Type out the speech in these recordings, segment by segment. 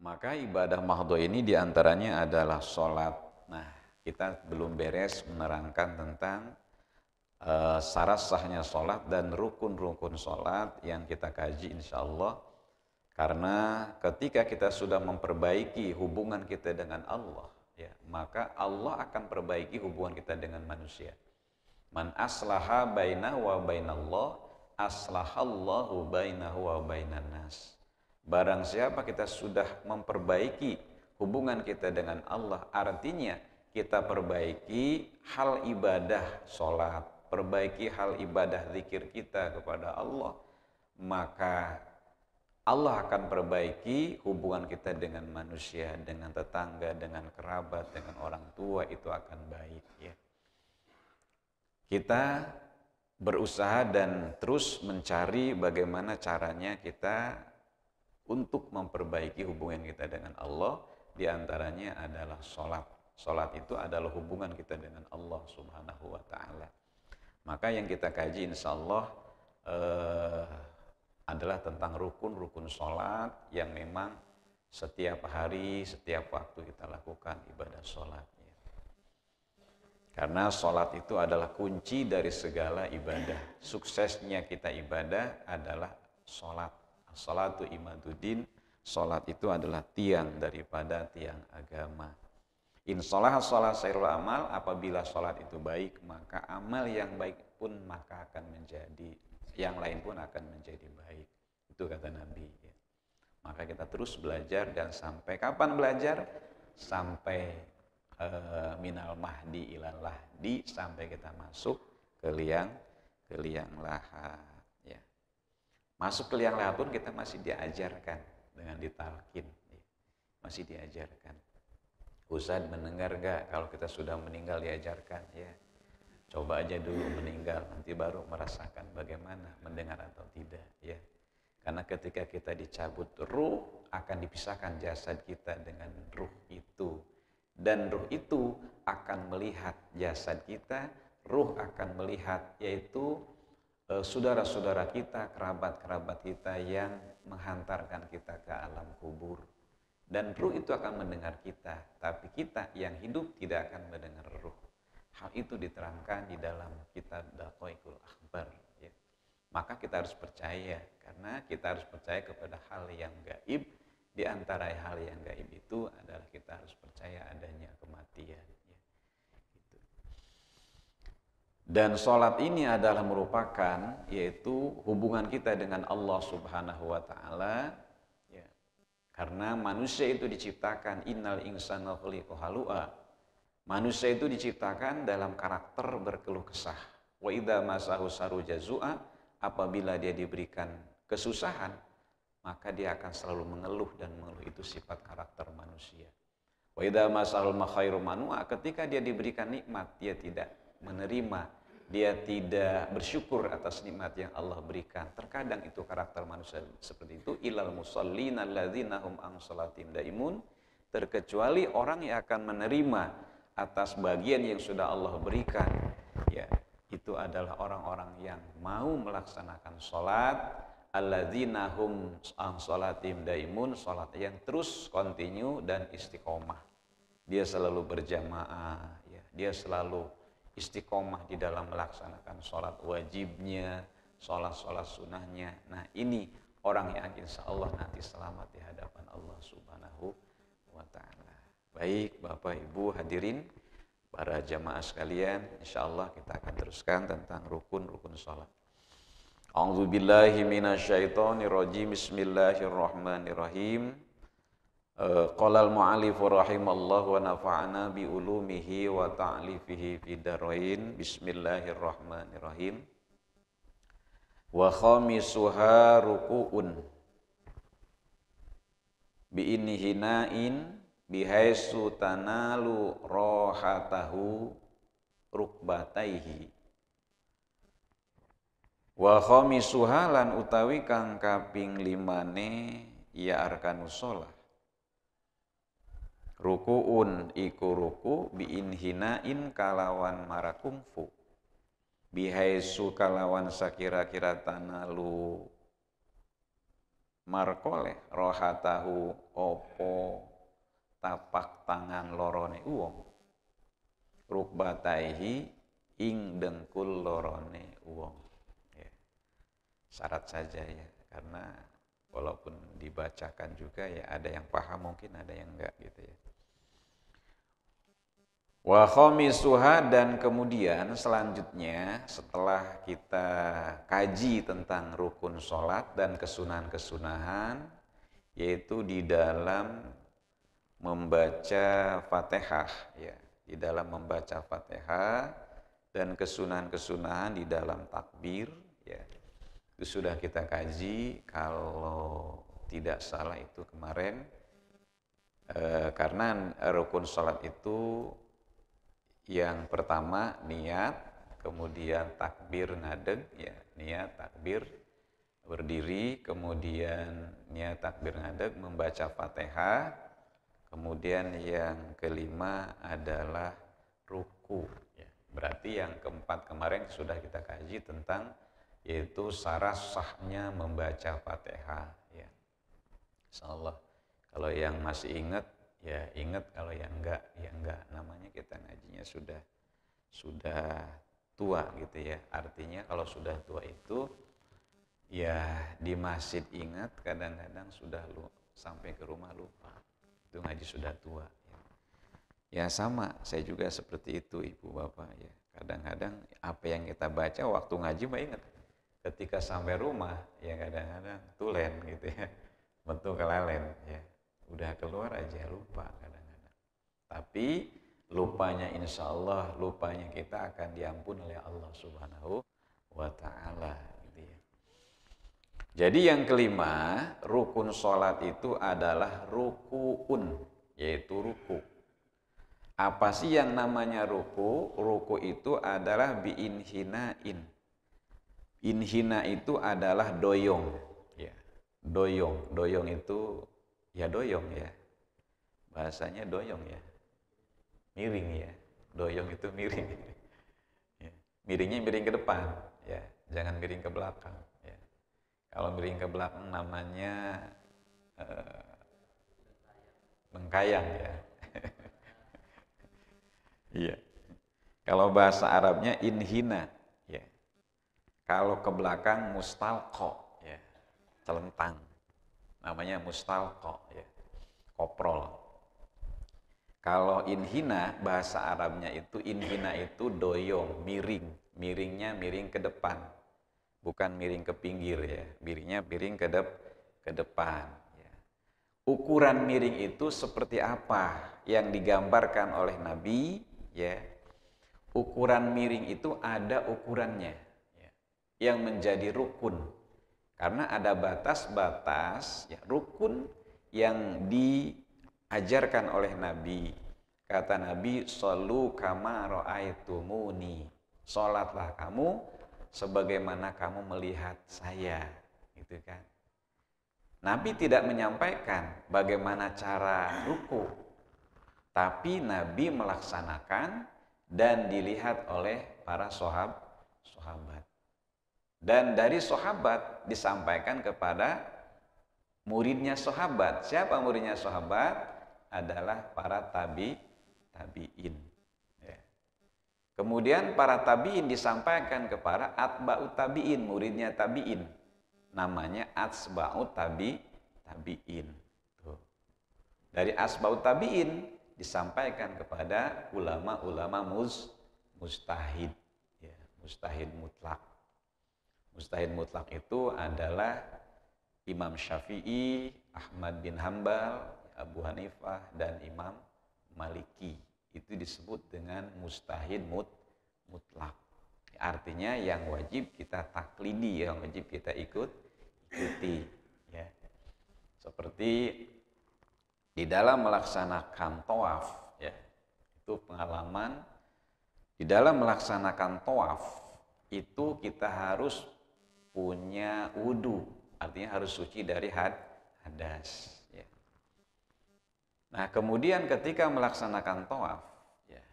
Maka ibadah mahdoh ini diantaranya adalah sholat. Nah, kita belum beres menerangkan tentang syarat sahnya sholat dan rukun-rukun sholat yang kita kaji insya Allah. Karena ketika kita sudah memperbaiki hubungan kita dengan Allah, ya, maka Allah akan perbaiki hubungan kita dengan manusia. Man aslaha bainahu wa bainallah, aslahallahu bainahu wa bainan nas. Barang siapa kita sudah memperbaiki hubungan kita dengan Allah, artinya kita perbaiki hal ibadah sholat, perbaiki hal ibadah zikir kita kepada Allah, maka Allah akan perbaiki hubungan kita dengan manusia, dengan tetangga, dengan kerabat, dengan orang tua, itu akan baik. Ya. Kita berusaha dan terus mencari bagaimana caranya kita untuk memperbaiki hubungan kita dengan Allah, diantaranya adalah sholat. Sholat itu adalah hubungan kita dengan Allah Subhanahu wa Ta'ala. Maka yang kita kaji insya Allah adalah tentang rukun-rukun sholat yang memang setiap hari, setiap waktu kita lakukan ibadah sholat. Karena sholat itu adalah kunci dari segala ibadah. Suksesnya kita ibadah adalah sholat. Sholatu imaduddin, sholat itu adalah tiang daripada tiang agama. InsyaAllah sholat sairul amal, apabila sholat itu baik, maka amal yang baik pun maka akan menjadi, yang lain pun akan menjadi baik. Itu kata Nabi. Maka kita terus belajar, dan sampai kapan belajar? Sampai minal mahdi ilal lahdi, sampai kita masuk ke liang lahat. Masuk ke liang lahat pun kita masih diajarkan dengan ditalkin, masih diajarkan. Ustaz mendengar gak kalau kita sudah meninggal diajarkan? Ya, coba aja dulu meninggal, nanti baru merasakan bagaimana mendengar atau tidak. Ya, karena ketika kita dicabut ruh, akan dipisahkan jasad kita dengan ruh itu, dan ruh itu akan melihat jasad kita, ruh akan melihat yaitu saudara-saudara kita, kerabat-kerabat kita yang menghantarkan kita ke alam kubur. Dan ruh itu akan mendengar kita, tapi kita yang hidup tidak akan mendengar ruh. Hal itu diterangkan di dalam kitab Daqaiqul Akhbar. Ya. Maka kita harus percaya, karena kita harus percaya kepada hal yang gaib. Di antara hal yang gaib itu adalah kita harus percaya adanya kematian. Dan sholat ini adalah merupakan yaitu hubungan kita dengan Allah Subhanahu wa Ta'ala, ya. Karena manusia itu diciptakan innal insana khuliqa halu'a. Manusia itu diciptakan dalam karakter berkeluh kesah. Wa idza masahu saru jazua, apabila dia diberikan kesusahan, maka dia akan selalu mengeluh, dan mengeluh itu sifat karakter manusia. Wa idza masahul khairu manua, ketika dia diberikan nikmat, dia tidak menerima, dia tidak bersyukur atas nikmat yang Allah berikan. Terkadang itu karakter manusia seperti itu. Ilal musallina alladzina hum an shalatim daimun, terkecuali orang yang akan menerima atas bagian yang sudah Allah berikan. Ya, itu adalah orang-orang yang mau melaksanakan sholat, alladzina hum an shalatim daimun, sholat yang terus kontinu dan istiqomah. Dia selalu berjamaah, ya. Dia selalu istiqomah di dalam melaksanakan sholat wajibnya, sholat sunnahnya. Nah, ini orang yang insya Allah nanti selamat di hadapan Allah Subhanahu wa Ta'ala. Baik Bapak Ibu hadirin, para jamaah sekalian, insya Allah kita akan teruskan tentang rukun-rukun sholat. A'udzubillahi minasyaitonirrajim. Bismillahirrahmanirrahim. Qala al-mu'allif rahimallahu wa nafa'ana bi ulumihi wa ta'lifihi fid darain. Bismillahirrahmanirrahim. Wa khamisuha ruku'un bi inhinain bihaisu tanalu rohatahu rukbataihi. Wa khamisuha lan utawi kang kaping limane ya arkanus shalah. Ruku'un iku ruku biinhinain kalawan marakungfu, bihaisu kalawan sakira-kira tanalu markoleh rohatahu opo tapak tangan lorone uwong rukbataihi ing dengkul lorone uwong. Ya. Syarat saja ya, karena walaupun dibacakan juga ya ada yang paham mungkin ada yang enggak gitu ya. Wa khamisuha, dan kemudian selanjutnya setelah kita kaji tentang rukun sholat dan kesunahan-kesunahan, yaitu di dalam membaca Fatihah ya, di dalam membaca Fatihah dan kesunahan-kesunahan di dalam takbir ya. Itu sudah kita kaji, kalau tidak salah itu kemarin karena rukun sholat itu yang pertama niat, kemudian takbir ngadeg ya, niat takbir berdiri, kemudian niat takbir ngadeg membaca Fatihah, kemudian yang kelima adalah ruku ya. Berarti yang keempat kemarin sudah kita kaji tentang yaitu syarat sahnya membaca Fatihah ya. Insyaallah kalau yang masih ingat ya ingat, kalau yang enggak ya enggak, namanya kita ngajinya sudah tua gitu ya. Artinya kalau sudah tua itu ya di masjid ingat, kadang-kadang sudah sampai ke rumah lupa. Itu ngaji sudah tua ya. Ya sama, saya juga seperti itu ibu bapak ya. Kadang-kadang apa yang kita baca waktu ngaji mah ingat, ketika sampai rumah ya kadang-kadang tulen gitu ya, betul kelalen ya. Udah keluar aja lupa kadang-kadang. Tapi lupanya insya Allah, lupanya kita akan diampun oleh Allah Subhanahu wa Ta'ala gitu ya. Jadi yang kelima, rukun sholat itu adalah ruku'un, yaitu ruku. Apa sih yang namanya ruku? Ruku itu adalah biinhinain. Inhina itu adalah doyong ya. Doyong itu ya doyong ya, bahasanya doyong ya, miring ya, doyong itu miring ya. Miringnya miring ke depan ya, jangan miring ke belakang ya. Kalau miring ke belakang namanya mengkayang ya. Iya. Kalau bahasa Arabnya inhina ya. Kalau ke belakang mustalqo ya, celentang. Namanya mustalqo ya, koprol. Kalau inhina bahasa Arabnya itu, inhina itu doyong, miring. Miringnya miring ke depan, bukan miring ke pinggir ya. Miringnya miring ke depan ya. Ukuran miring itu seperti apa yang digambarkan oleh Nabi ya. Ukuran miring itu ada ukurannya ya, yang menjadi rukun. Karena ada batas-batas ya, rukun yang diajarkan oleh Nabi. Kata Nabi, "Shollu kama ra'aitumuni." Salatlah kamu sebagaimana kamu melihat saya, gitu kan. Nabi tidak menyampaikan bagaimana cara ruku, tapi Nabi melaksanakan dan dilihat oleh para sahabat. Dan dari sahabat disampaikan kepada muridnya sahabat. Siapa muridnya sahabat? Adalah para tabi'in. Ya. Kemudian para tabi'in disampaikan kepada atba'ut tabi'in, muridnya tabi'in. Namanya atsba'ut tabi'in. Tuh. Dari asba'ut tabi'in disampaikan kepada ulama-ulama mustahid. Ya, mustahid mutlak. Mustahid mutlak itu adalah Imam Syafi'i, Ahmad bin Hambal, Abu Hanifah, dan Imam Maliki. Itu disebut dengan mustahid mutlak. Artinya yang wajib kita taklidi, yang wajib kita ikuti. Ya. Seperti di dalam melaksanakan tawaf, ya, itu pengalaman. Di dalam melaksanakan tawaf itu kita harus punya wudu, artinya harus suci dari hadas. Ya. Nah kemudian ketika melaksanakan tawaf, ya,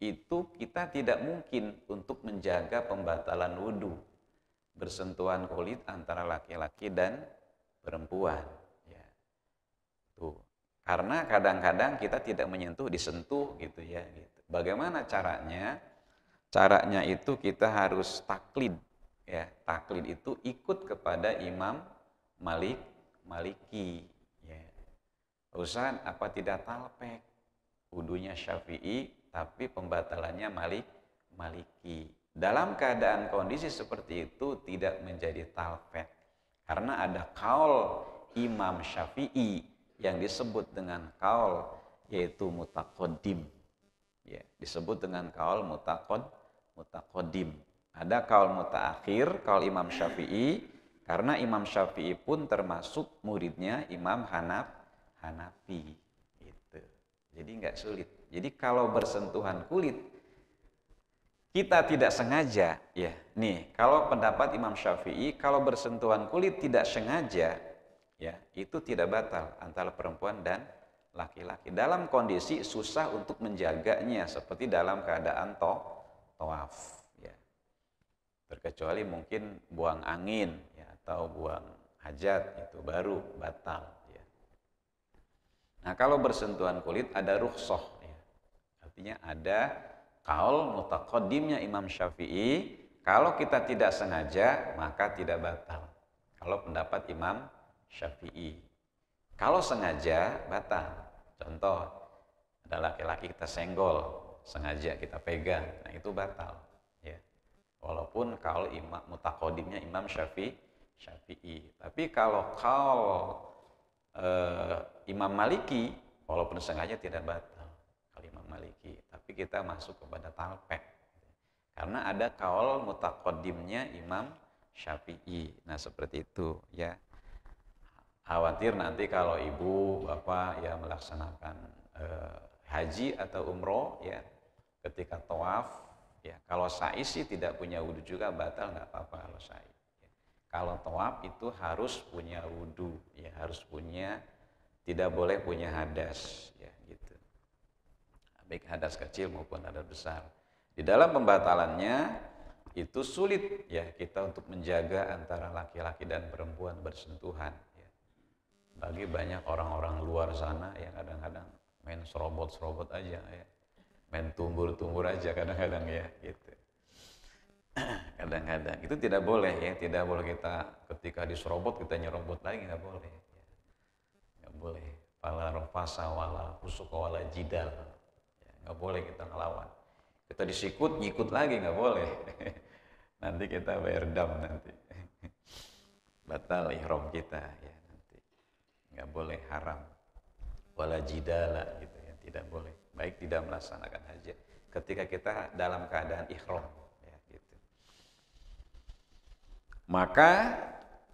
itu kita tidak mungkin untuk menjaga pembatalan wudu, bersentuhan kulit antara laki-laki dan perempuan. Ya. Tuh. Karena kadang-kadang kita tidak menyentuh, disentuh gitu ya. Gitu. Bagaimana caranya? Caranya itu kita harus taklid. Ya, taklid itu ikut kepada Imam Maliki. Ya. Ustaz, apa tidak talpek? Wudunya Syafi'i, tapi pembatalannya Maliki. Dalam keadaan kondisi seperti itu tidak menjadi talpek. Karena ada kaul Imam Syafi'i yang disebut dengan kaul yaitu mutaqaddim. Ya, disebut dengan kaul mutaqaddim. Ada kaul mutaakhir, kaul Imam Syafi'i, karena Imam Syafi'i pun termasuk muridnya Imam Hanafi. Gitu. Jadi nggak sulit. Jadi kalau bersentuhan kulit kita tidak sengaja, ya. Nih, kalau pendapat Imam Syafi'i, kalau bersentuhan kulit tidak sengaja, ya, itu tidak batal antara perempuan dan laki-laki. Dalam kondisi susah untuk menjaganya, seperti dalam keadaan tawaf, ya. Terkecuali mungkin buang angin, ya, atau buang hajat, itu baru batal, ya. Nah, kalau bersentuhan kulit ada rukhsah, ya. Artinya ada kaul mutaqaddimnya Imam Syafi'i, kalau kita tidak sengaja maka tidak batal. Kalau pendapat Imam Syafi'i. Kalau sengaja batal. Contoh, ada laki-laki kita senggol, sengaja kita pegang, nah itu batal. Ya. Walaupun kaul Imam mutaqaddimnya Imam Syafi'i. Tapi kalau kaul Imam Maliki, walaupun sengaja tidak batal. Imam Maliki, tapi kita masuk kepada talpek karena ada kaul mutaqaddimnya Imam Syafi'i. Nah, seperti itu ya. Khawatir nanti kalau ibu bapak ya melaksanakan haji atau umroh ya, ketika tawaf ya, kalau sa'i sih tidak punya wudu juga batal, nggak apa-apa kalau sa'i ya. Kalau tawaf itu harus punya wudu ya, harus punya, tidak boleh punya hadas ya, gitu. Baik hadas kecil maupun hadas besar. Di dalam pembatalannya itu sulit ya kita untuk menjaga antara laki-laki dan perempuan bersentuhan. Ya. Bagi banyak orang-orang luar sana yang kadang-kadang main serobot-serobot aja, ya. Main tumbur-tumbur aja kadang-kadang ya, gitu. Kadang-kadang itu tidak boleh ya, tidak boleh kita ketika diserobot kita nyerobot lagi, nggak boleh. Ya. Nggak boleh. Fala rafasa wala fusuqa wala jidal. Nggak boleh kita ngelawan. Kita disikut, ngikut lagi nggak boleh. Nanti kita bayar dam nanti. Batal ihram kita ya nanti. Nggak boleh, haram. Wala jidala gitu ya, tidak boleh. Baik tidak melaksanakan haji ketika kita dalam keadaan ihram ya gitu. Maka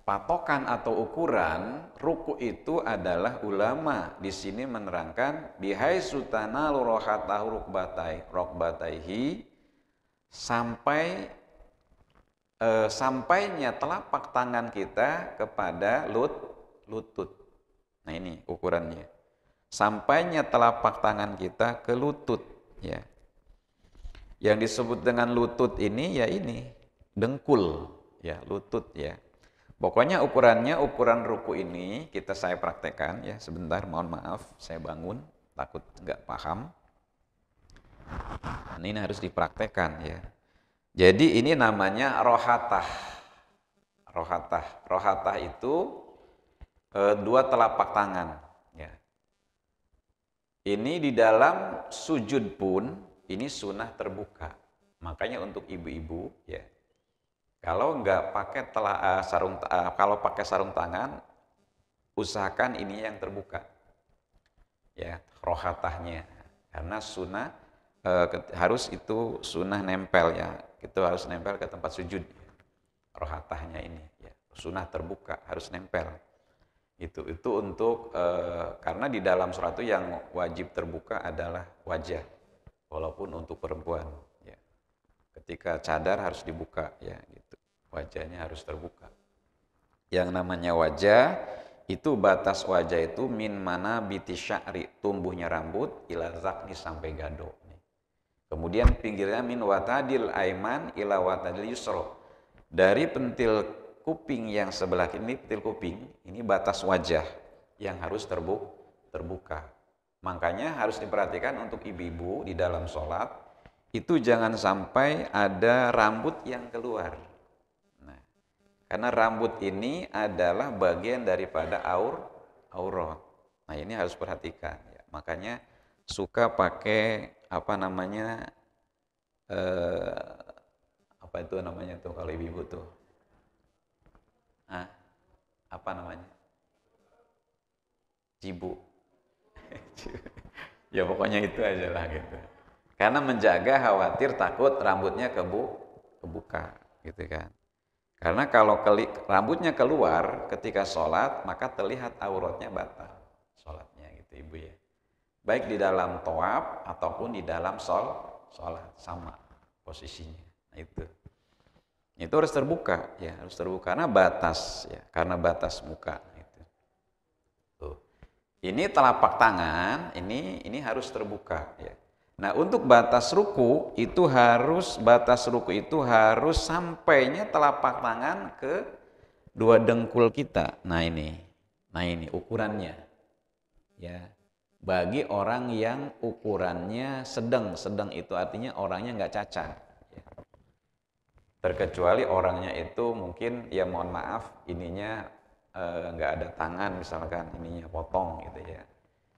patokan atau ukuran ruku itu adalah ulama di sini menerangkan bihaitsu tanalu rohatahu rukbataihi sampai sampainya telapak tangan kita kepada lutut. Nah, ini ukurannya. Sampainya telapak tangan kita ke lutut ya. Yang disebut dengan lutut ini ya ini dengkul ya, lutut ya. Pokoknya ukuran ruku ini saya praktekkan ya, sebentar, mohon maaf, saya bangun, takut nggak paham. Ini harus dipraktekkan ya. Jadi ini namanya rohatah. Rohatah itu dua telapak tangan. Ya. Ini di dalam sujud pun ini sunnah terbuka. Makanya untuk ibu-ibu ya. Kalau nggak pakai kalau pakai sarung tangan, usahakan ini yang terbuka, ya rohatahnya, karena sunnah harus itu sunnah nempel ya, itu harus nempel ke tempat sujud, rohatahnya ini, ya sunnah terbuka harus nempel, itu untuk karena di dalam sholat itu yang wajib terbuka adalah wajah, walaupun untuk perempuan, ya. Ketika cadar harus dibuka ya gitu. Wajahnya harus terbuka. Yang namanya wajah itu batas wajah itu min mana biti sya'ri, tumbuhnya rambut, ila zakni sampai gado. Kemudian pinggirnya min watadil aiman ila watadil yusro. Dari pentil kuping yang sebelah kiri, petil kuping, ini batas wajah yang harus terbuka. Makanya harus diperhatikan untuk ibu-ibu di dalam sholat, itu jangan sampai ada rambut yang keluar. Nah, karena rambut ini adalah bagian daripada aurat. Nah, ini harus perhatikan. Ya. Makanya suka pakai apa itu namanya tuh kalau ibu-ibu tuh. Apa namanya? Cibu. Ya pokoknya itu aja lah gitu. Karena menjaga khawatir takut rambutnya kebuka gitu kan. Karena kalau rambutnya keluar ketika sholat, maka terlihat auratnya batal sholatnya gitu ibu ya. Baik di dalam tawaf ataupun di dalam sholat sama posisinya. Nah, itu harus terbuka ya, harus terbuka karena batas ya, karena batas muka. Ini telapak tangan, ini harus terbuka ya. Nah, untuk batas ruku itu harus sampainya telapak tangan ke dua dengkul kita. Nah ini ukurannya. Ya. Bagi orang yang ukurannya sedang itu artinya orangnya nggak cacat. Ya. Terkecuali orangnya itu mungkin ya mohon maaf ininya nggak ada tangan misalkan ininya potong gitu ya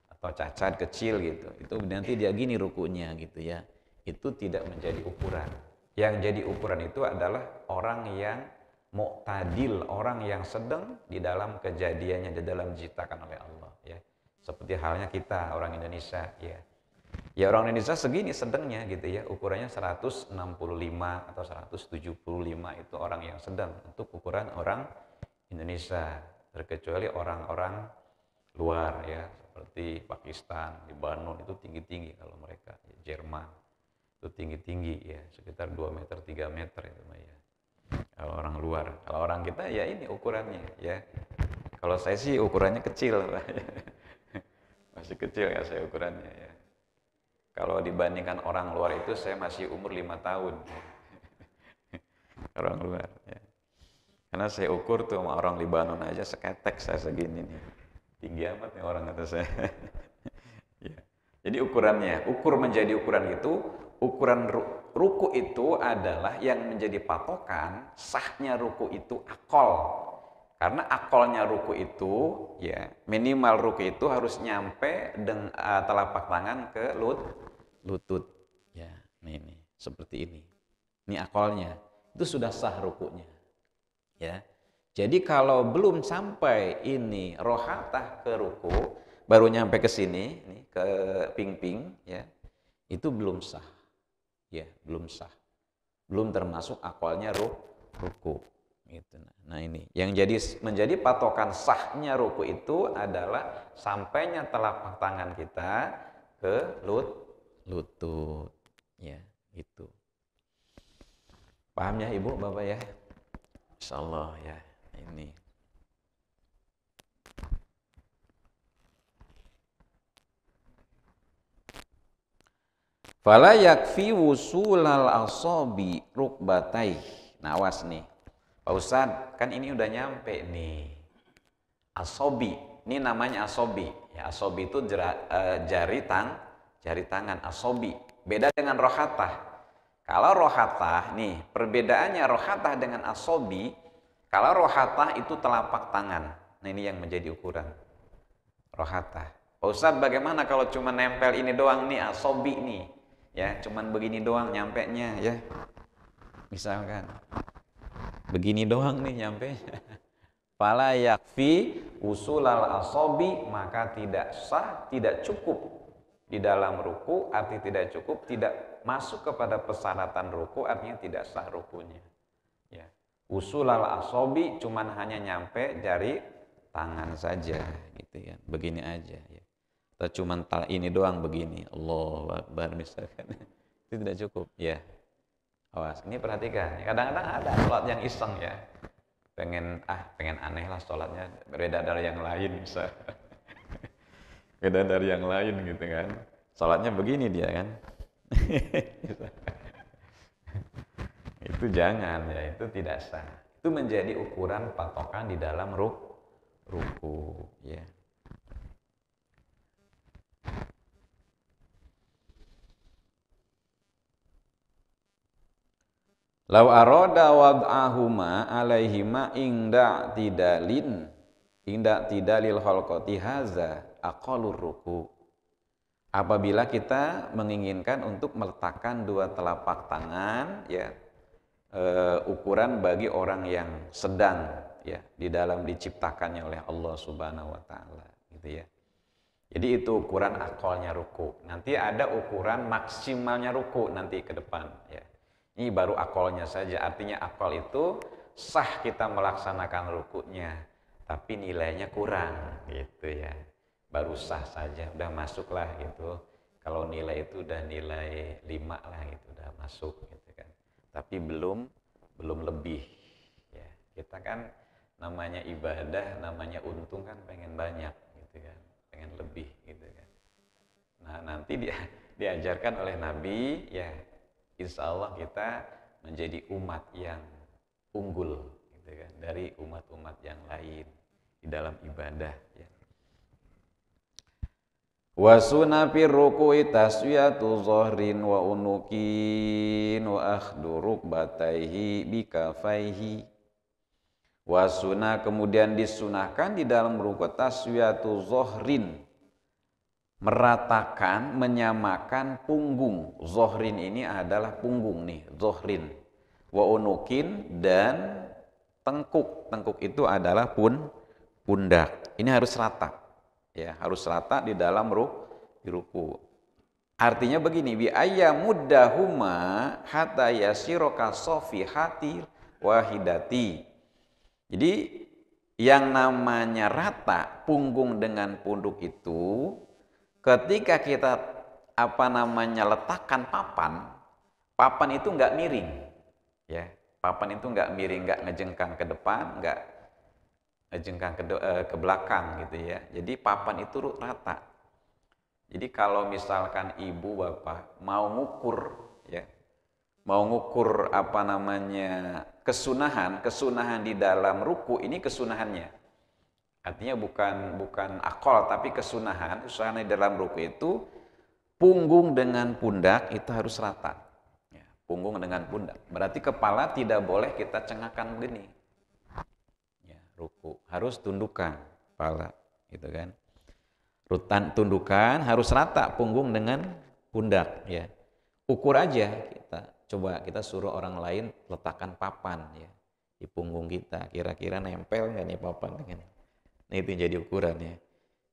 atau cacat kecil gitu, itu nanti dia gini rukunya gitu ya, itu tidak menjadi ukuran. Yang jadi ukuran itu adalah orang yang mu'tadil, orang yang sedang di dalam kejadiannya, di dalam diciptakan oleh Allah ya, seperti halnya kita orang Indonesia ya orang Indonesia segini sedangnya gitu ya, ukurannya 165 atau 175 itu orang yang sedang untuk ukuran orang Indonesia, terkecuali orang-orang luar ya seperti Pakistan, Lebanon itu tinggi-tinggi kalau mereka, Jerman itu tinggi-tinggi ya sekitar 2 meter 3 meter itu ya. Kalau orang luar, kalau orang kita ya ini ukurannya ya. Kalau saya sih ukurannya kecil, masih kecil ya saya ukurannya ya. Kalau dibandingkan orang luar itu saya masih umur 5 tahun. Orang luar ya. Karena saya ukur tuh sama orang Lebanon aja seketek saya segini nih. Tinggi amat nih orang kata saya. Ya. Jadi ukur menjadi ukuran itu, ukuran ruku itu adalah yang menjadi patokan sahnya ruku itu akol. Karena akolnya ruku itu, ya minimal ruku itu harus nyampe dengan telapak tangan ke lutut. Ya, ini seperti ini. Ini akolnya, itu sudah sah rukunya. Ya, jadi kalau belum sampai ini rohatah ke ruku, baru nyampe ke sini, nih, ke pingping, ya, itu belum sah, ya, belum sah, belum termasuk akwalnya ruku, gitu. Nah ini, yang menjadi patokan sahnya ruku itu adalah sampainya telapak tangan kita ke lutut, ya, itu. Paham ya ibu, bapak ya? Insyaallah ya ini. Fala yakfi wusulal asabi rukbatai. Nah, awas nih. Pak Ustadz, kan ini udah nyampe nih. Asobi, ini namanya asobi. Ya, asobi itu jari tangan asobi. Beda dengan rohatah. Kalau rohatah, nih perbedaannya rohatah dengan asobi. Kalau rohatah itu telapak tangan. Nah ini yang menjadi ukuran rohatah. Pak Ustadz, bagaimana kalau cuma nempel ini doang nih asobi nih, ya cuman begini doang nyampe nya ya, misalkan begini doang nih nyampe. Fala yakfi usulal asobi, maka tidak sah, tidak cukup di dalam ruku, arti tidak cukup, tidak masuk kepada persyaratan ruku, artinya tidak sah rukunya. Ya. Usulal asobi cuman hanya nyampe jari tangan saja, gitu ya, begini aja. Ya. Atau cuman ini doang begini, Allahu Akbar misalkan, itu tidak cukup. Ya, awas, ini perhatikan. Kadang-kadang ada sholat yang iseng ya, pengen aneh lah sholatnya, beda dari yang lain bisa. Beda dari yang lain gitu kan. Sholatnya begini dia kan. Itu jangan ya, itu tidak sah. Itu menjadi ukuran patokan di dalam ruku, ya. Lau aroda wad'ahuma alaihima ingda tidalil khalqati haza aqallur ruku. Apabila kita menginginkan untuk meletakkan dua telapak tangan, ya, ukuran bagi orang yang sedang, ya, di dalam diciptakannya oleh Allah Subhanahu wa taala, gitu ya. Jadi itu ukuran akalnya ruku. Nanti ada ukuran maksimalnya ruku nanti ke depan, ya. Ini baru akalnya saja. Artinya akal itu sah kita melaksanakan rukunya, tapi nilainya kurang, gitu ya. Baru sah saja, udah masuklah gitu. Kalau nilai itu udah nilai 5 lah gitu, udah masuk gitu kan. Tapi belum lebih, ya. Kita kan namanya ibadah, namanya untung kan pengen banyak gitu kan, pengen lebih gitu kan. Nah, nanti diajarkan oleh Nabi, ya, insya Allah kita menjadi umat yang unggul gitu kan, dari umat-umat yang lain di dalam ibadah, ya. Wa sunna fir ruku'i taswiyatu dhahrin wa unukin wa akhdhu rukbatayhi bikafaihi. Wa sunna, kemudian disunahkan di dalam ruku' taswiyatu dhahrin, meratakan, menyamakan punggung. Dhahrin ini adalah punggung nih, dhahrin. Wa unukin, dan tengkuk. Tengkuk itu adalah pundak. Ini harus rata. Ya, harus rata di dalam ruku. Artinya begini, bi ayyamuddahuma hatta yasiroka sofihati wahidati. Jadi yang namanya rata punggung dengan punduk itu ketika kita letakkan papan itu nggak miring, ya. Papan itu nggak miring, nggak ngejengkang ke depan, nggak ngejengkang ke belakang gitu ya. Jadi papan itu rata. Jadi kalau misalkan ibu bapak mau ngukur, ya, mau ngukur kesunahan di dalam ruku, ini kesunahannya. Artinya bukan akal, tapi kesunahan di dalam ruku itu punggung dengan pundak itu harus rata. Ya, punggung dengan pundak. Berarti kepala tidak boleh kita cengakkan begini. Ya, ruku harus tundukan kepala, gitu kan. Rutan tundukan harus rata punggung dengan pundak, ya. Ukur aja kita suruh orang lain letakkan papan, ya, di punggung kita, kira-kira nempel nggak nih papan dengan. Nah, itu yang jadi ukuran, ya.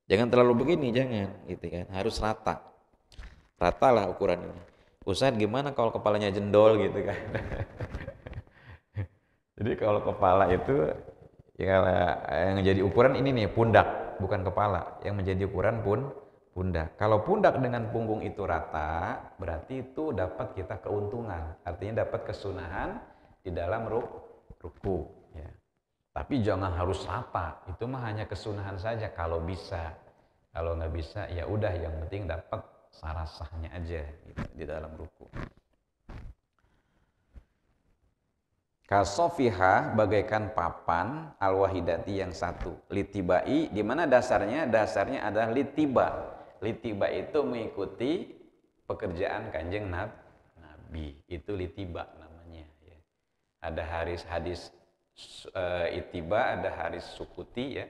Jangan terlalu begini, jangan, gitu kan. Harus rata. Ratalah ukuran ini. Ustaz, gimana kalau kepalanya jendol gitu kan? Jadi kalau kepala itu ya, yang jadi ukuran ini nih pundak, bukan kepala. Yang menjadi ukuran pundak. Kalau pundak dengan punggung itu rata, berarti itu dapat kita keuntungan. Artinya dapat kesunahan di dalam ruku, ya. Tapi jangan harus rata. Itu mah hanya kesunahan saja kalau bisa. Kalau nggak bisa, ya udah, yang penting dapat sarasahnya aja gitu, di dalam ruku. Kasofiha, bagaikan papan, al-wahidati yang satu. Litibai, di mana dasarnya? Dasarnya adalah litiba. Litiba itu mengikuti pekerjaan Kanjeng Nabi. Itu litiba namanya, ya. Ada hadis itiba, ada hadis sukuti, ya.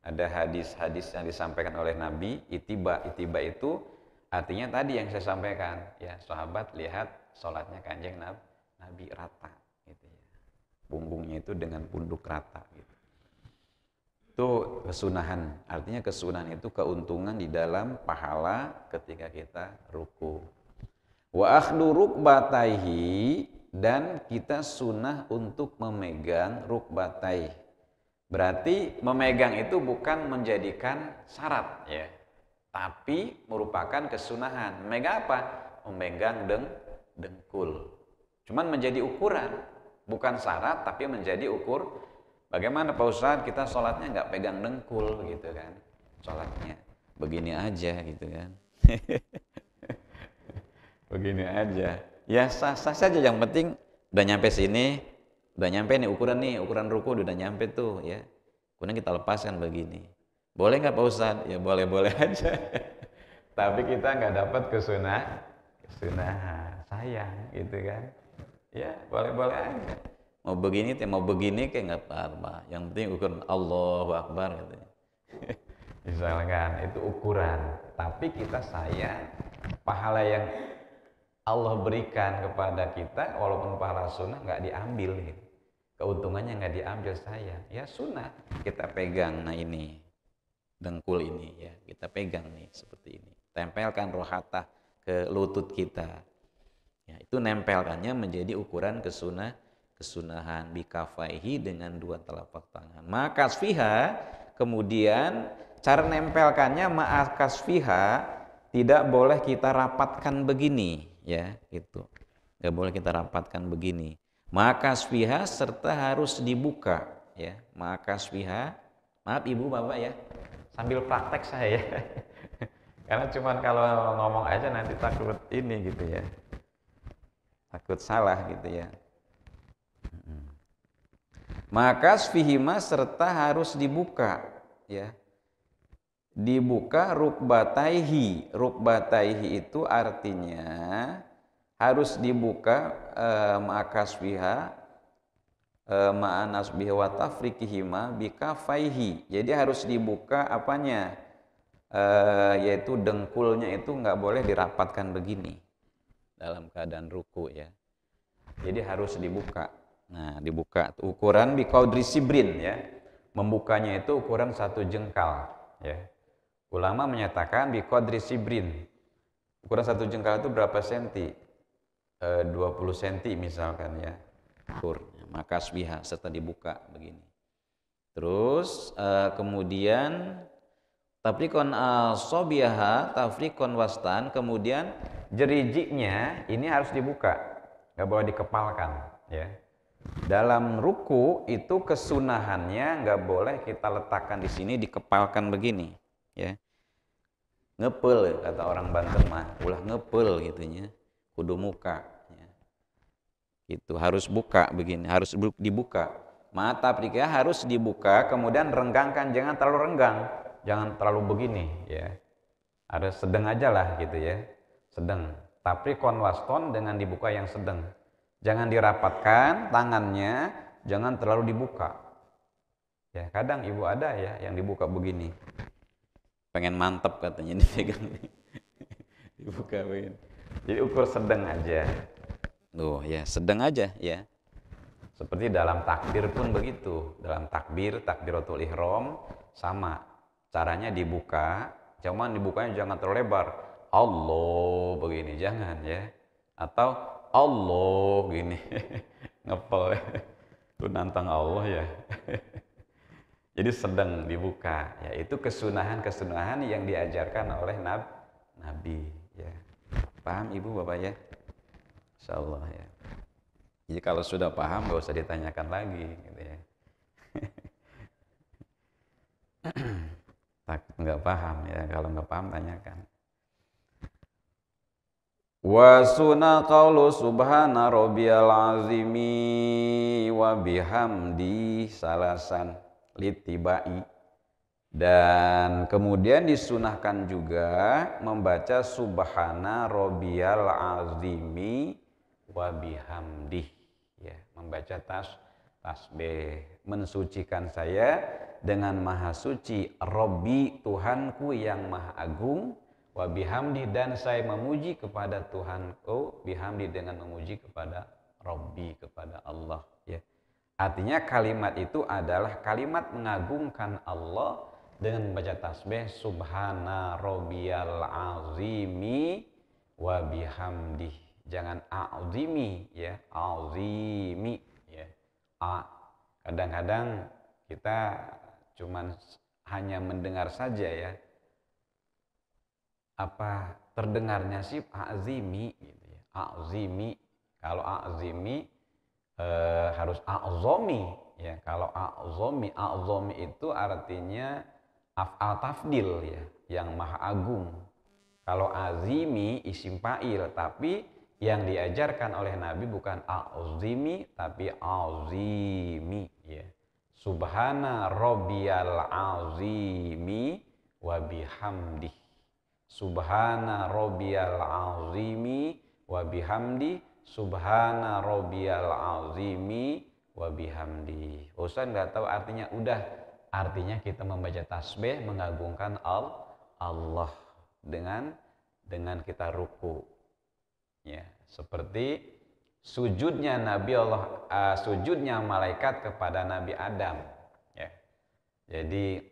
Ada hadis-hadis yang disampaikan oleh Nabi. Itiba itu artinya tadi yang saya sampaikan, ya. Sahabat lihat sholatnya Kanjeng Nabi rata, gitu ya. Punggungnya itu dengan punduk rata, gitu. Itu kesunahan. Artinya kesunahan itu keuntungan di dalam pahala ketika kita ruku. Wa akhdhu rukbataihi, dan kita sunnah untuk memegang rukbatai. Berarti memegang itu bukan menjadikan syarat, ya, tapi merupakan kesunahan. Memegang apa? Memegang dengkul. Cuman menjadi ukuran, bukan syarat tapi menjadi ukur. Bagaimana Pak Ustadz, kita sholatnya nggak pegang dengkul gitu kan, sholatnya begini aja gitu kan. Begini aja, ya sah-sah saja, yang penting udah nyampe sini, Udah nyampe nih ukuran ruku udah nyampe tuh ya. Kemudian kita lepaskan begini. Boleh nggak Pak Ustadz? Ya boleh-boleh aja. Tapi kita nggak dapat kesunahan. Sayang gitu kan. Ya boleh-boleh aja. Mau begini kayak nggak apa-apa. Yang penting ukuran Allahu Akbar gitu. Misalkan itu ukuran. Tapi kita sayang pahala yang Allah berikan kepada kita walaupun pahala sunnah nggak diambil gitu. Keuntungannya nggak diambil sayang. Ya sunnah kita pegang. Nah ini dengkul ini ya kita pegang nih seperti ini. Tempelkan rohatah ke lutut kita. Ya, itu nempelkannya menjadi ukuran kesunahan bikafaihi dengan dua telapak tangan. Maka kasfiha kemudian cara nempelkannya ma'akasfiha tidak boleh kita rapatkan begini ya gitu. Nggak boleh kita rapatkan begini. Maka kasfiha serta harus dibuka ya. Maka kasfiha, maaf Ibu Bapak ya. Sambil praktek saya ya. Karena cuman kalau ngomong aja nanti takut ini gitu ya. Takut salah gitu ya. Maka kasfihima serta harus dibuka ya. Dibuka rukbataihi. Rukbataihi itu artinya harus dibuka ma'akasfiha ma'anasbiha wa tafrikihima bikafaihi. Jadi harus dibuka apanya? Yaitu dengkulnya itu nggak boleh dirapatkan begini dalam keadaan ruku ya. Jadi harus dibuka. Nah, dibuka ukuran biqaudri sibrin ya. Membukanya itu ukuran 1 jengkal ya. Ulama menyatakan biqaudri sibrin. Ukuran 1 jengkal itu berapa senti? 20 cm misalkan ya. Maka kasfiha serta dibuka begini. Terus kemudian tafrikon sobiaha tafrikon wastan, kemudian jerijiknya ini harus dibuka, nggak boleh dikepalkan ya. Dalam ruku itu kesunahannya nggak boleh kita letakkan di sini dikepalkan begini ya. Ngepel kata orang Banten mah, ulah ngepel gitunya. Kudu muka ya. Itu harus buka begini, harus dibuka. Mata prika harus dibuka, kemudian renggangkan, jangan terlalu renggang, jangan terlalu begini ya. Harus sedang aja lah gitu ya. Sedang. Tapi konwaston dengan dibuka yang sedang. Jangan dirapatkan tangannya, jangan terlalu dibuka. Ya, kadang ibu ada ya yang dibuka begini. Pengen mantep katanya dipegang. Dibuka begini. Jadi ukur sedang aja. Loh ya, sedang aja ya. Seperti dalam takbir pun begitu. Dalam takbir, takbiratul ihram sama. Caranya dibuka, cuman dibukanya jangan terlalu lebar. Allah begini, jangan ya. Atau Allah gini. Ngepel. Itu nantang Allah ya. Jadi sedang dibuka. Ya, itu kesunahan-kesunahan yang diajarkan oleh Nabi ya. Paham Ibu Bapak ya? Insyaallah ya. Jadi kalau sudah paham gak usah ditanyakan lagi gitu ya. Nggak paham ya, kalau nggak paham tanyakan. Wa sunna qaulu subhana rabbiyal azimi wa bihamdi salasan litibai. Dan kemudian disunahkan juga membaca subhana rabbiyal azimi wa bihamdih ya, membaca tasbih, mensucikan saya dengan maha suci Rabbi Tuhanku yang maha agung, wa bihamdi dan saya memuji kepada Tuhanku, bihamdi dengan memuji kepada Rabbi, kepada Allah ya. Artinya kalimat itu adalah kalimat mengagungkan Allah dengan membaca tasbih subhana rabbiyal azimi wa bihamdih. Jangan azimi ya, azimi ya. Kadang-kadang kita cuman hanya mendengar saja ya. Apa terdengarnya sih azimi gitu ya. Azimi. Kalau azimi harus a'zomi ya. Kalau a'zomi itu artinya af'al tafdil ya, yang maha agung. Kalau azimi isim fa'il, tapi Yang diajarkan oleh Nabi bukan a'zimi tapi azimi, ya. Subhana rabbiyal azimi wa bihamdi. Subhana rabbiyal azimi wa bihamdi. Subhana rabbiyal azimi wa bihamdi. Ustaz nggak tahu artinya. Udah, artinya kita membaca tasbih mengagungkan Allah dengan kita ruku. Ya, seperti sujudnya sujudnya malaikat kepada Nabi Adam. Ya. Jadi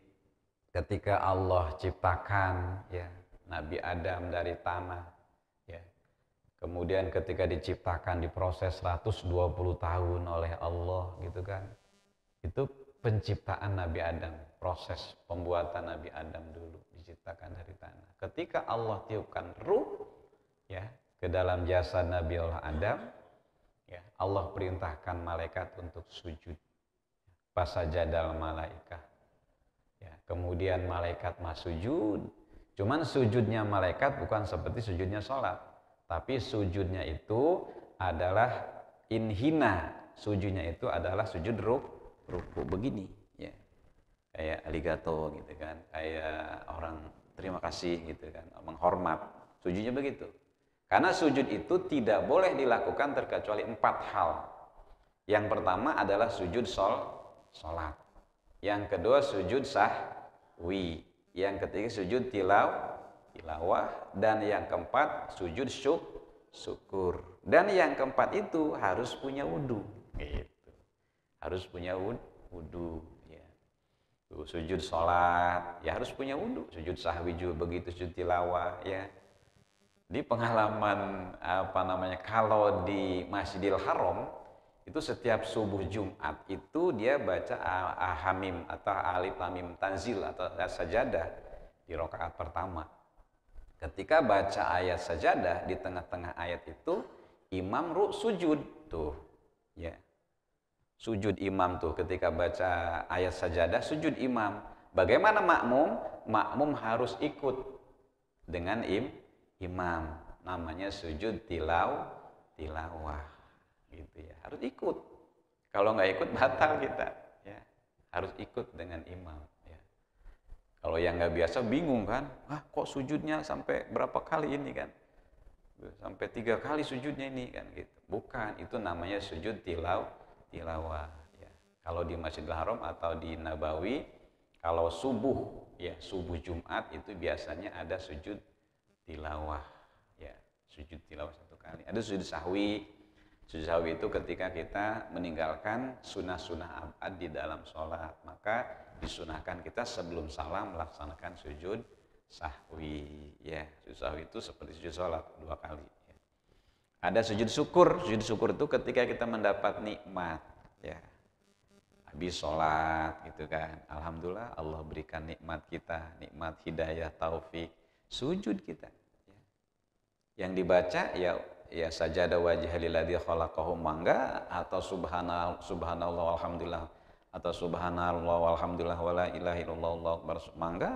ketika Allah ciptakan, ya, Nabi Adam dari tanah, ya. Kemudian ketika diciptakan diproses 120 tahun oleh Allah, gitu kan. Itu penciptaan Nabi Adam, proses pembuatan Nabi Adam dulu diciptakan dari tanah. Ketika Allah tiupkan ruh, ya, ke dalam jasad Nabi Allah Adam, ya, Allah perintahkan malaikat untuk sujud. Fasajadal malaikah. Ya, kemudian malaikat sujud. Cuman sujudnya malaikat bukan seperti sujudnya sholat, tapi sujudnya itu adalah inhina. Sujudnya itu adalah sujud ruku begini, ya. Kayak aligato gitu kan, kayak orang terima kasih gitu kan, menghormat. Sujudnya begitu. Karena sujud itu tidak boleh dilakukan terkecuali 4 hal. Yang pertama adalah sujud sholat. Yang kedua sujud sahwi. Yang ketiga sujud tilawah. Dan yang keempat sujud syukur. Dan yang keempat itu harus punya wudu. Gitu. Harus punya wudu. Ya. Sujud sholat, ya harus punya wudu. Sujud sahwi juga begitu, sujud tilawah, ya. Di pengalaman kalau di Masjidil Haram itu setiap subuh Jumat itu dia baca hamim atau alif lam mim tanzil atau sajadah di rakaat pertama. Ketika baca ayat sajadah di tengah-tengah ayat itu imam sujud tuh, ya. Sujud imam tuh ketika baca ayat sajadah sujud imam. Bagaimana makmum? Makmum harus ikut dengan imam, namanya sujud tilawah, gitu ya. Harus ikut. Kalau nggak ikut batal kita, ya. Harus ikut dengan imam, ya. Kalau yang nggak biasa bingung kan, kok sujudnya sampai berapa kali ini kan? Sampai 3 kali sujudnya ini kan, gitu. Bukan, itu namanya sujud tilawah, ya. Kalau di Masjidil Haram atau di Nabawi, kalau subuh, ya subuh Jumat itu biasanya ada sujud tilawah, ya, sujud tilawah 1 kali. Ada sujud sahwi. Sujud sahwi itu ketika kita meninggalkan sunnah-sunnah abad di dalam sholat, maka disunahkan kita sebelum salam melaksanakan sujud sahwi, ya. Sujud sahwi itu seperti sujud sholat 2 kali, ya. Ada sujud syukur. Sujud syukur itu ketika kita mendapat nikmat, ya. Habis sholat gitu kan, alhamdulillah Allah berikan nikmat kita, nikmat hidayah, taufik, sujud kita, ya. Yang dibaca ya sajadah wajhal lilladzi khalaqahu mangga, atau subhanallah walhamdulillah, atau subhanallah walhamdulillah wala ilaha illallah Allahu akbar mangga,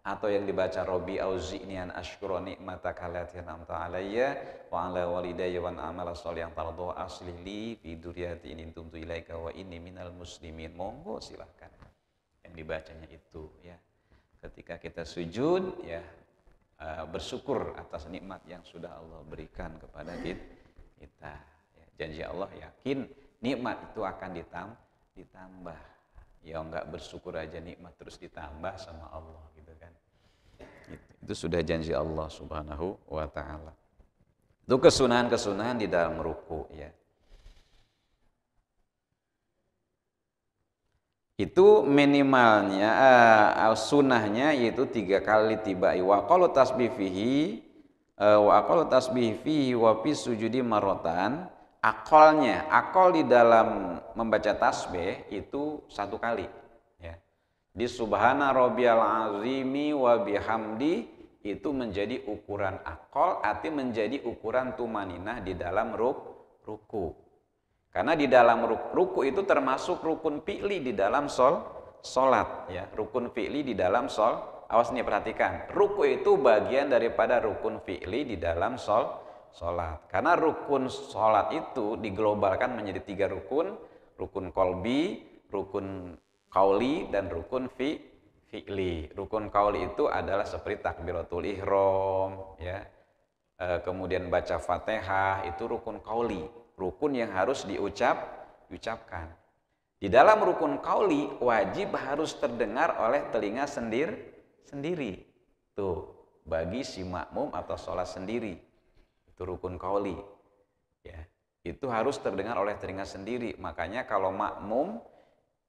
atau yang dibaca Robbi auzi'ni an asykura nikmataka allati an'amta alayya wa ala walidayya wa an a'mala sholihan tardahu aslih li fi dzurriyyati inni tubtu ilaika wa inni minal muslimin. Monggo silahkan yang dibacanya itu, ya. Ketika kita sujud, ya, bersyukur atas nikmat yang sudah Allah berikan kepada kita, ya. Janji Allah, yakin nikmat itu akan ditambah. Ya enggak bersyukur aja nikmat terus ditambah sama Allah, gitu kan. Itu sudah janji Allah Subhanahu wa taala. Itu kesunahan-kesunahan di dalam ruku, ya. Itu minimalnya sunnahnya yaitu 3 kali tibai. Wa qalu tasbih fihi wa fi sujudi marratan. Akol di dalam membaca tasbih itu 1 kali, ya. Di subhana rabbiyal azimi wa bihamdi itu menjadi ukuran akol, artinya menjadi ukuran tumaninah di dalam ruku. Karena di dalam ruku itu termasuk rukun fi'li di dalam sholat, ya. Rukun fi'li di dalam awas nih perhatikan, ruku itu bagian daripada rukun fi'li di dalam sholat. Karena rukun sholat itu diglobalkan menjadi 3 rukun, rukun kolbi, rukun kauli, dan rukun fi'li. Rukun kauli itu adalah seperti takbiratul ihram, ya. Kemudian baca Fatihah, itu rukun kauli, rukun yang harus diucapkan. Di dalam rukun kauli wajib harus terdengar oleh telinga sendiri. Tuh, bagi si makmum atau sholat sendiri. Itu rukun kauli. Ya, itu harus terdengar oleh telinga sendiri. Makanya kalau makmum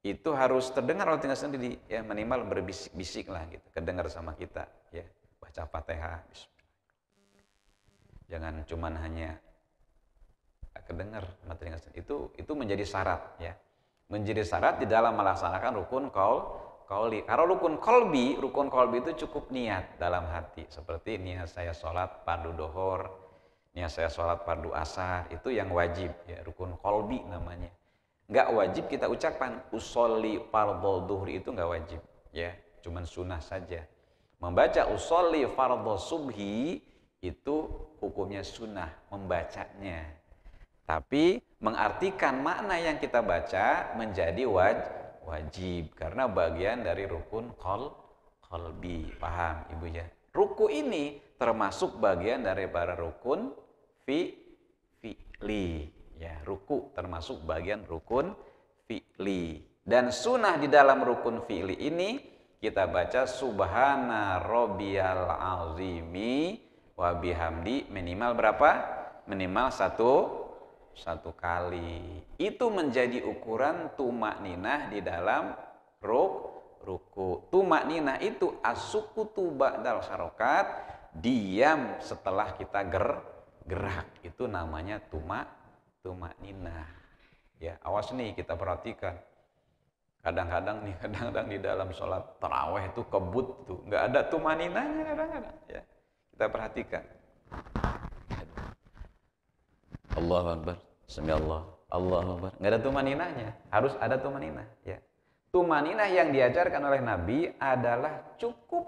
itu harus terdengar oleh telinga sendiri, ya minimal berbisik-bisik lah gitu, kedengar sama kita, ya. Baca Fatihah. Jangan cuman hanya kedengar sama telinga sendiri. Itu menjadi syarat, ya. Menjadi syarat di dalam melaksanakan rukun kauli. Kalau rukun kolbi itu cukup niat dalam hati. Seperti niat saya sholat fardu dohor, niat saya sholat fardu asar, itu yang wajib, ya, rukun kolbi namanya. Nggak wajib kita ucapkan usolli fardhu duhri, itu nggak wajib, ya, cuman sunnah saja. Membaca usolli fardhu subhi itu hukumnya sunnah membacanya. Tapi mengartikan makna yang kita baca menjadi wajib karena bagian dari rukun qalbi. Paham Ibu ya? Ruku ini termasuk bagian dari para rukun fi'li. Ya, ruku termasuk bagian rukun fi'li. Dan sunnah di dalam rukun fi'li ini kita baca subhana rabbiyal azimi wa bihamdi minimal berapa? Minimal satu kali. Itu menjadi ukuran tumakninah di dalam ruku. Tumakninah itu as-sukutu ba'dal harokat, diam setelah kita gerak. Itu namanya tumakninah. Ya, awas nih kita perhatikan. Kadang-kadang di dalam sholat tarawih itu kebut tuh, nggak ada tumakninahnya kadang-kadang. Ya, kita perhatikan. Allahu Akbar, Bismillah, Allahu Akbar. Nggak ada tumaninahnya, harus ada tumaninah. Ya. Tumaninah yang diajarkan oleh Nabi adalah cukup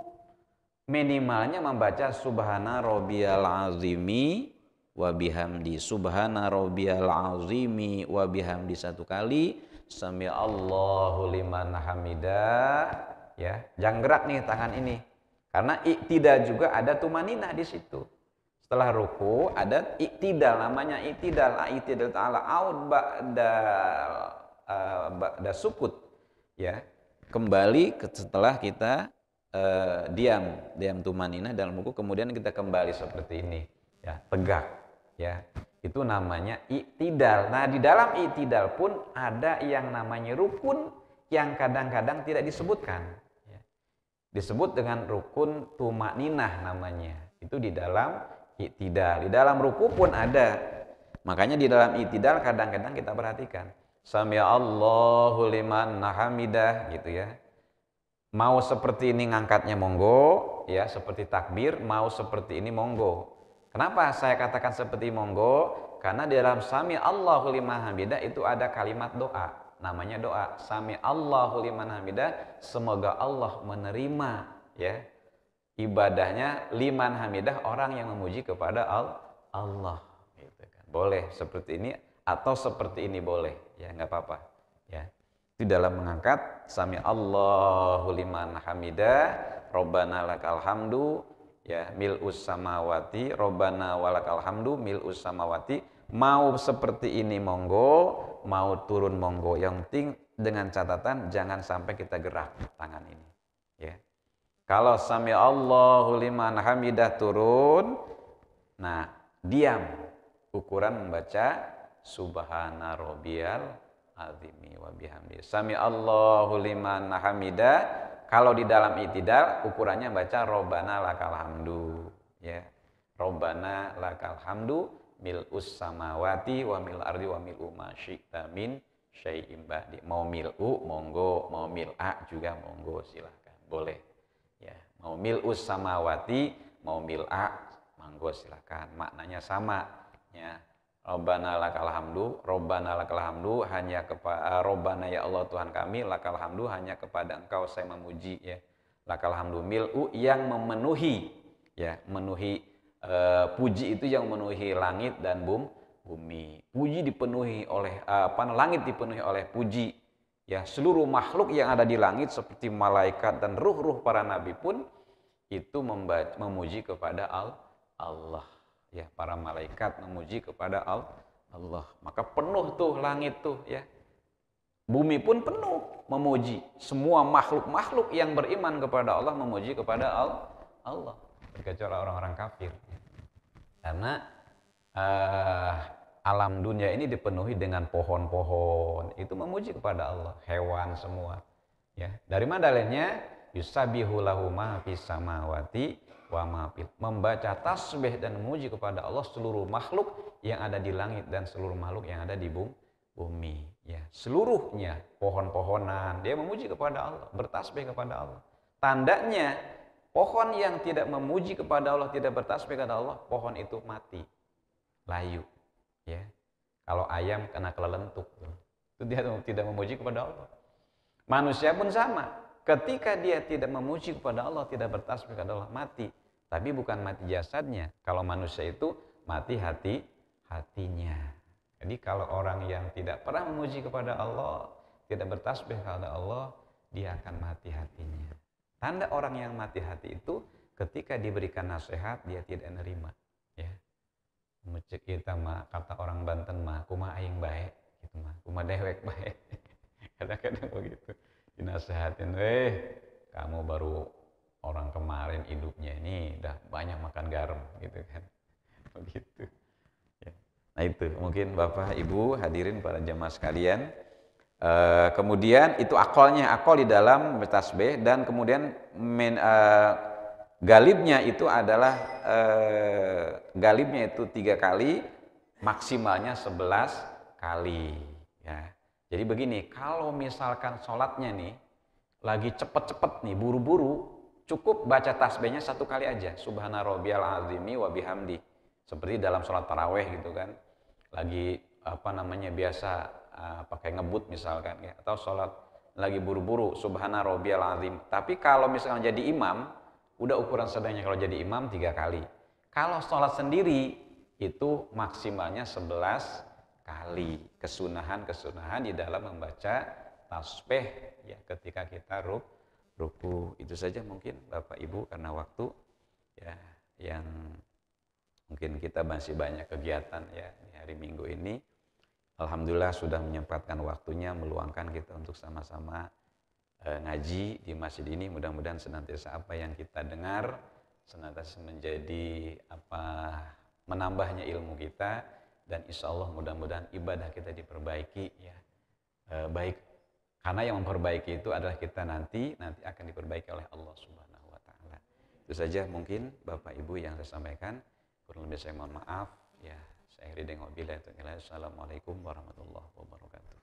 minimalnya membaca subhana rabbiyal azimi wa bihamdi. Subhana rabbiyal azimi wa bihamdi 1 kali. Sami Allahu liman hamidah. Ya, jangan gerak nih tangan ini. Karena iktidal juga ada tumaninah di situ. Setelah ruku ada iktidal, namanya iktidal ta'ala aud ba'da sukut, ya. Kembali setelah kita diam tumaninah dalam ruku, kemudian kita kembali seperti ini, ya, tegak, ya. Itu namanya iktidal. Nah, di dalam iktidal pun ada yang namanya rukun yang kadang-kadang tidak disebutkan, ya. Disebut dengan rukun tumaninah namanya. Itu di dalam iktidal. Di dalam ruku pun ada. Makanya di dalam iktidal kadang-kadang kita perhatikan. Sami Allahu liman hamidah gitu ya. Mau seperti ini ngangkatnya monggo, ya, seperti takbir, mau seperti ini monggo. Kenapa saya katakan seperti monggo? Karena di dalam Sami Allahu liman hamidah itu ada kalimat doa. Namanya doa. Sami Allahu liman hamidah, semoga Allah menerima, ya, ibadahnya liman hamidah, orang yang memuji kepada Allah, gitu kan. Boleh seperti ini atau seperti ini boleh, ya, nggak apa-apa, ya. Itu dalam mengangkat sami Allahu liman hamidah, Rabbana lakal hamdu, ya, mil'us samawati, Rabbana walakal hamdu mil'us samawati. Mau seperti ini monggo, mau turun monggo. Yang penting dengan catatan jangan sampai kita gerak tangan ini, ya. Kalau sami Allahu liman hamidah turun, nah diam, ukuran membaca subhana rabbiyal azimi wa bihamdi. Sami Allahu liman hamidah, kalau di dalam i'tidal ukurannya baca Rabbana lakal hamdu, ya. Rabbana lakal hamdu mil'us samawati wa mil ardi wa mil'u ma syi'ta min syai'im ba'di. Mau mil'u monggo, mau mil'a juga monggo, silakan, boleh. Ya, mau mil'us samawati, mau mil'a, monggo silakan. Maknanya sama, ya. Rabbana lakal hamdu hanya kepada Rabbana, ya Allah Tuhan kami, lakal hamdu hanya kepada Engkau saya memuji, ya. Lakal hamdu mil'u yang memenuhi, ya, memenuhi puji itu yang memenuhi langit dan bumi. Puji dipenuhi oleh langit dipenuhi oleh puji. Ya, seluruh makhluk yang ada di langit seperti malaikat dan ruh-ruh para nabi pun itu memuji kepada Allah. Ya, para malaikat memuji kepada Allah. Maka penuh tuh langit tuh ya. Bumi pun penuh memuji. Semua makhluk-makhluk yang beriman kepada Allah memuji kepada Allah. Berkecuali orang-orang kafir. Karena alam dunia ini dipenuhi dengan pohon-pohon. Itu memuji kepada Allah. Hewan semua. Ya. Dari mana dalilnya? Yusabbihu lahu ma fis samawati wa ma fil. Membaca tasbih dan memuji kepada Allah seluruh makhluk yang ada di langit dan seluruh makhluk yang ada di bumi. Ya, seluruhnya pohon-pohonan dia memuji kepada Allah, bertasbih kepada Allah. Tandanya pohon yang tidak memuji kepada Allah, tidak bertasbih kepada Allah, pohon itu mati, layu. Ya, kalau ayam kena kelelentuk, itu dia tidak memuji kepada Allah. Manusia pun sama, ketika dia tidak memuji kepada Allah, tidak bertasbih kepada Allah, mati. Tapi bukan mati jasadnya. Kalau manusia itu mati hatinya. Jadi kalau orang yang tidak pernah memuji kepada Allah, tidak bertasbih kepada Allah, dia akan mati hatinya. Tanda orang yang mati hati itu ketika diberikan nasihat dia tidak menerima. Ya, mencek kita mah kata orang Banten mah kumaha aing bae, gitu mah kumaha dewek bae. Kadang-kadang begitu. Dinasehatin, kamu baru orang kemarin hidupnya ini udah banyak makan garam, gitu kan, begitu. Nah itu mungkin Bapak Ibu hadirin para jemaah sekalian. Kemudian itu akolnya, akol di dalam bertasbih, dan kemudian galibnya itu adalah galibnya itu 3 kali, maksimalnya 11 kali. Ya. Jadi begini, kalau misalkan sholatnya nih lagi cepet-cepet nih, buru-buru, cukup baca tasbihnya 1 kali aja, Subhana rabbiyal azimi wa bihamdi. Seperti dalam sholat taraweh gitu kan. Lagi biasa pakai ngebut misalkan ya, atau sholat lagi buru-buru subhana rabbiyal azim. Tapi kalau misalkan jadi imam, udah ukuran sedangnya kalau jadi imam 3 kali. Kalau sholat sendiri itu maksimalnya 11 kali. Kesunahan di dalam membaca tasbih ya ketika kita ruku. Itu saja mungkin Bapak Ibu karena waktu ya yang mungkin kita masih banyak kegiatan ya di hari Minggu ini. Alhamdulillah sudah menyempatkan waktunya meluangkan kita untuk sama-sama ngaji di masjid ini. Mudah-mudahan senantiasa apa yang kita dengar senantiasa menjadi menambahnya ilmu kita, dan insya Allah mudah-mudahan ibadah kita diperbaiki ya. Baik karena yang memperbaiki itu adalah kita nanti akan diperbaiki oleh Allah Subhanahu wa taala. Itu saja mungkin Bapak Ibu yang saya sampaikan. Kurang lebih saya mohon maaf ya. Saya akhiri dengan wabillahi taufiq. Assalamualaikum warahmatullahi wabarakatuh.